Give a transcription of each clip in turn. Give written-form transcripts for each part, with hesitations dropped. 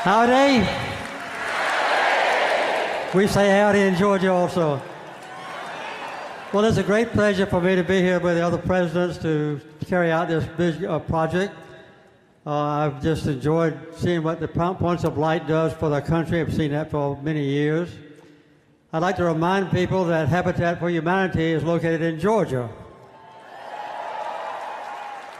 Howdy. We say howdy in Georgia also. Well, it's a great pleasure for me to be here with the other presidents to carry out this big project. I've just enjoyed seeing what the Points of Light does for the country. I've seen that for many years. I'd like to remind people that Habitat for Humanity is located in Georgia.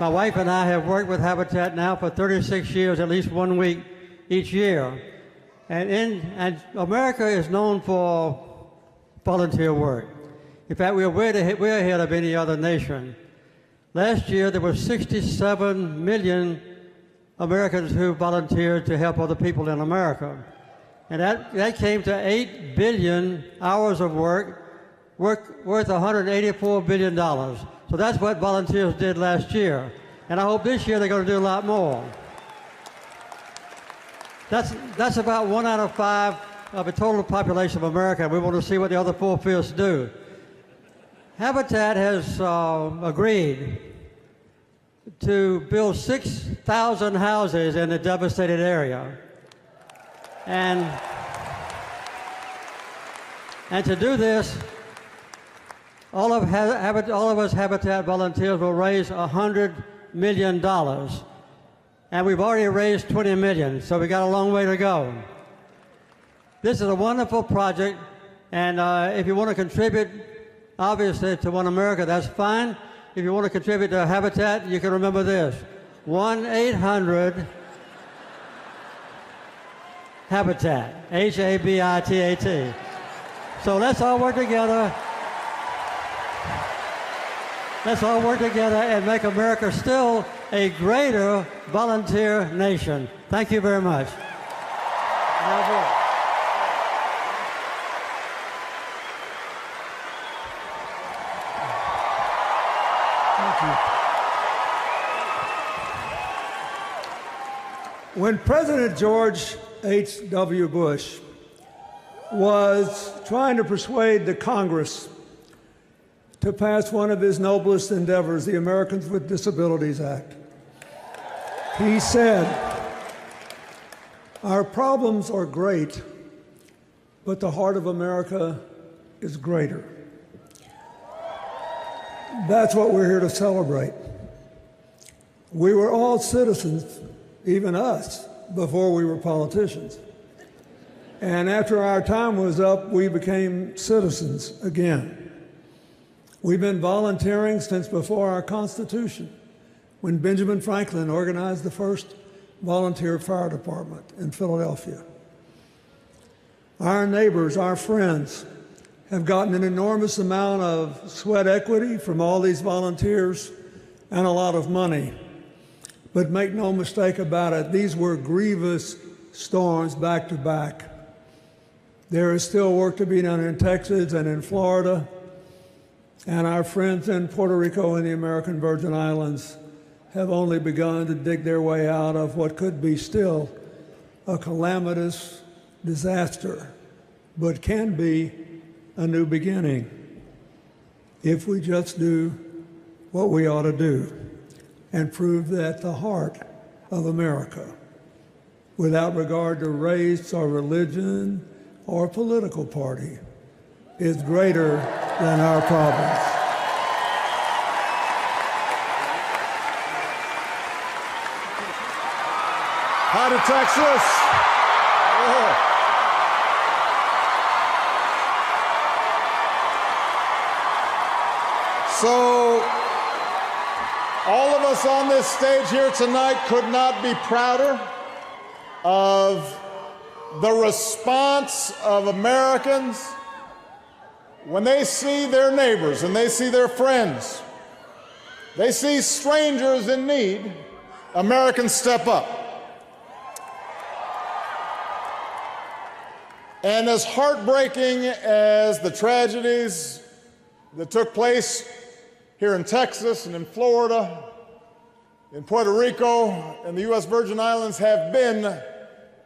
My wife and I have worked with Habitat now for 36 years, at least 1 week each year. And America is known for volunteer work. In fact, we're ahead of any other nation. Last year, there were 67 million Americans who volunteered to help other people in America. And that came to 8 billion hours of work worth $184 billion. So that's what volunteers did last year. And I hope this year they're going to do a lot more. That's about 1 out of 5 of the total population of America. We want to see what the other 4/5 do. Habitat has agreed to build 6,000 houses in the devastated area. And to do this, all of us Habitat volunteers will raise $100 million. And we've already raised 20 million, so we got a long way to go. This is a wonderful project, and if you want to contribute, obviously, to One America, that's fine. If you want to contribute to Habitat, you can remember this: 1-800-HABITAT, H-A-B-I-T-A-T. So let's all work together. Let's all work together and make America still a greater volunteer nation. Thank you very much. Thank you. When President George H.W. Bush was trying to persuade the Congress to pass one of his noblest endeavors, the Americans with Disabilities Act, he said, "Our problems are great, but the heart of America is greater." That's what we're here to celebrate. We were all citizens, even us, before we were politicians. And after our time was up, we became citizens again. We've been volunteering since before our Constitution, when Benjamin Franklin organized the first volunteer fire department in Philadelphia. Our neighbors, our friends, have gotten an enormous amount of sweat equity from all these volunteers and a lot of money. But make no mistake about it, these were grievous storms back to back. There is still work to be done in Texas and in Florida, and our friends in Puerto Rico and the American Virgin Islands have only begun to dig their way out of what could be still a calamitous disaster, but can be a new beginning if we just do what we ought to do and prove that the heart of America, without regard to race or religion or political party, is greater than our problems. Hi to Texas. Oh. So, all of us on this stage here tonight could not be prouder of the response of Americans when they see their neighbors and they see their friends, they see strangers in need. Americans step up. And as heartbreaking as the tragedies that took place here in Texas and in Florida, in Puerto Rico, and the U.S. Virgin Islands have been,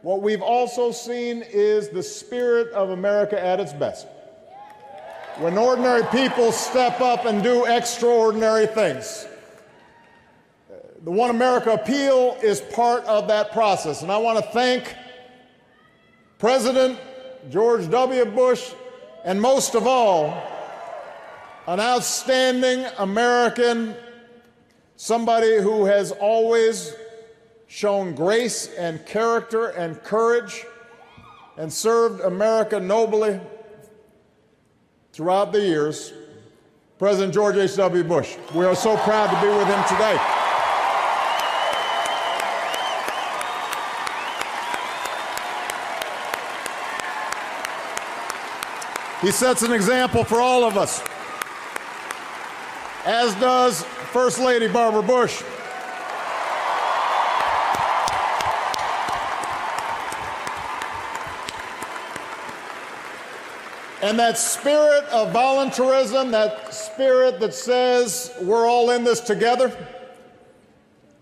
what we've also seen is the spirit of America at its best. When ordinary people step up and do extraordinary things. The One America appeal is part of that process, and I want to thank President George W. Bush, and most of all, an outstanding American, somebody who has always shown grace and character and courage and served America nobly throughout the years, President George H.W. Bush. We are so proud to be with him today. He sets an example for all of us, as does First Lady Barbara Bush. And that spirit of volunteerism, that spirit that says we're all in this together,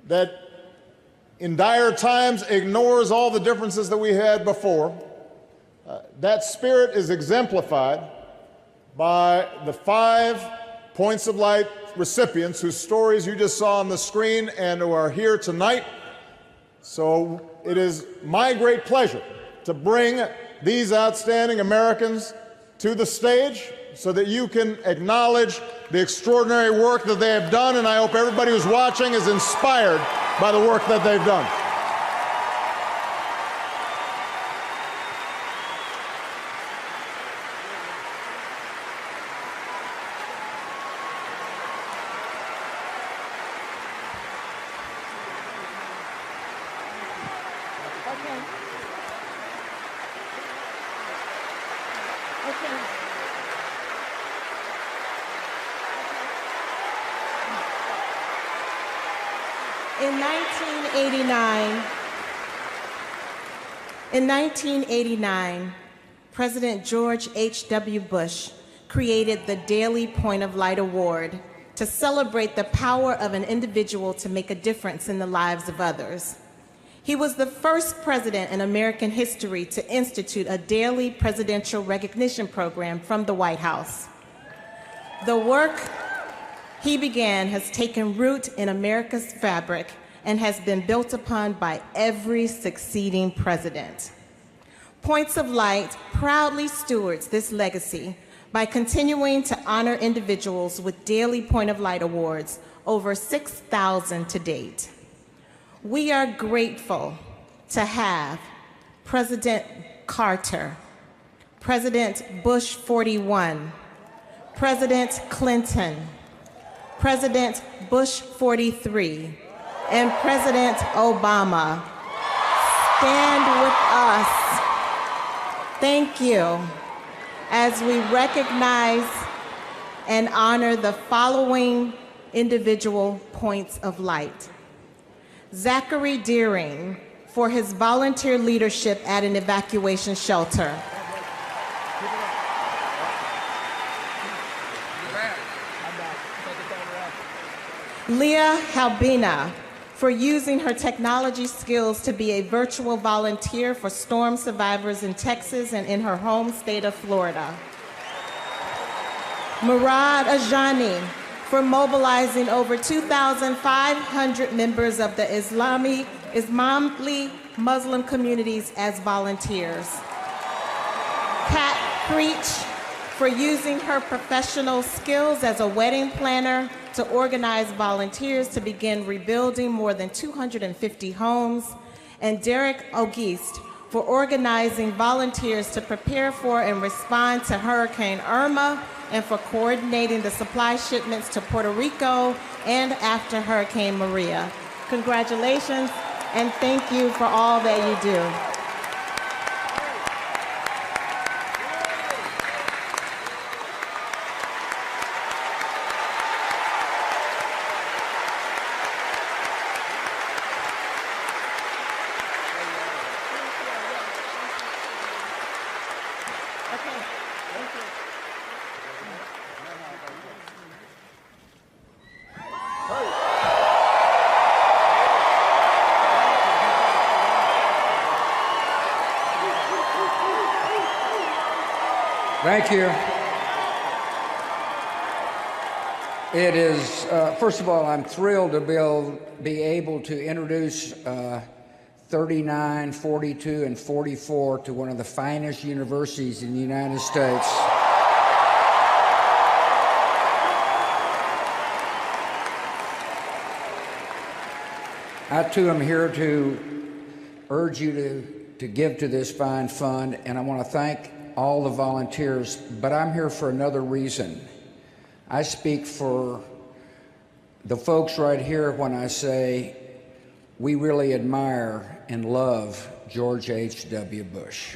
that in dire times ignores all the differences that we had before, that spirit is exemplified by the 5 Points of Light recipients whose stories you just saw on the screen and who are here tonight. So it is my great pleasure to bring these outstanding Americans to the stage so that you can acknowledge the extraordinary work that they have done, and I hope everybody who's watching is inspired by the work that they've done. In 1989, President George H.W. Bush created the Daily Point of Light Award to celebrate the power of an individual to make a difference in the lives of others. He was the first president in American history to institute a daily presidential recognition program from the White House. The work he began has taken root in America's fabric and has been built upon by every succeeding president. Points of Light proudly stewards this legacy by continuing to honor individuals with daily Point of Light awards, over 6,000 to date. We are grateful to have President Carter, President Bush 41, President Clinton, President Bush 43, and President Obama. Stand with us. Thank you as we recognize and honor the following individual points of light. Zachary Deering, for his volunteer leadership at an evacuation shelter. Leah Halbina, for using her technology skills to be a virtual volunteer for storm survivors in Texas and in her home state of Florida. Murad Ajani, for mobilizing over 2,500 members of the Islami Muslim communities as volunteers. Kat Creech, for using her professional skills as a wedding planner to organize volunteers to begin rebuilding more than 250 homes, and Derek Auguste for organizing volunteers to prepare for and respond to Hurricane Irma and for coordinating the supply shipments to Puerto Rico and after Hurricane Maria. Congratulations, and thank you for all that you do. Thank you. It is, first of all, I'm thrilled to be able to introduce 39, 42, and 44 to one of the finest universities in the United States. I too am here to urge you to give to this fine fund, and I want to thank all the volunteers, but I'm here for another reason. I speak for the folks right here when I say we really admire and love George H.W. Bush.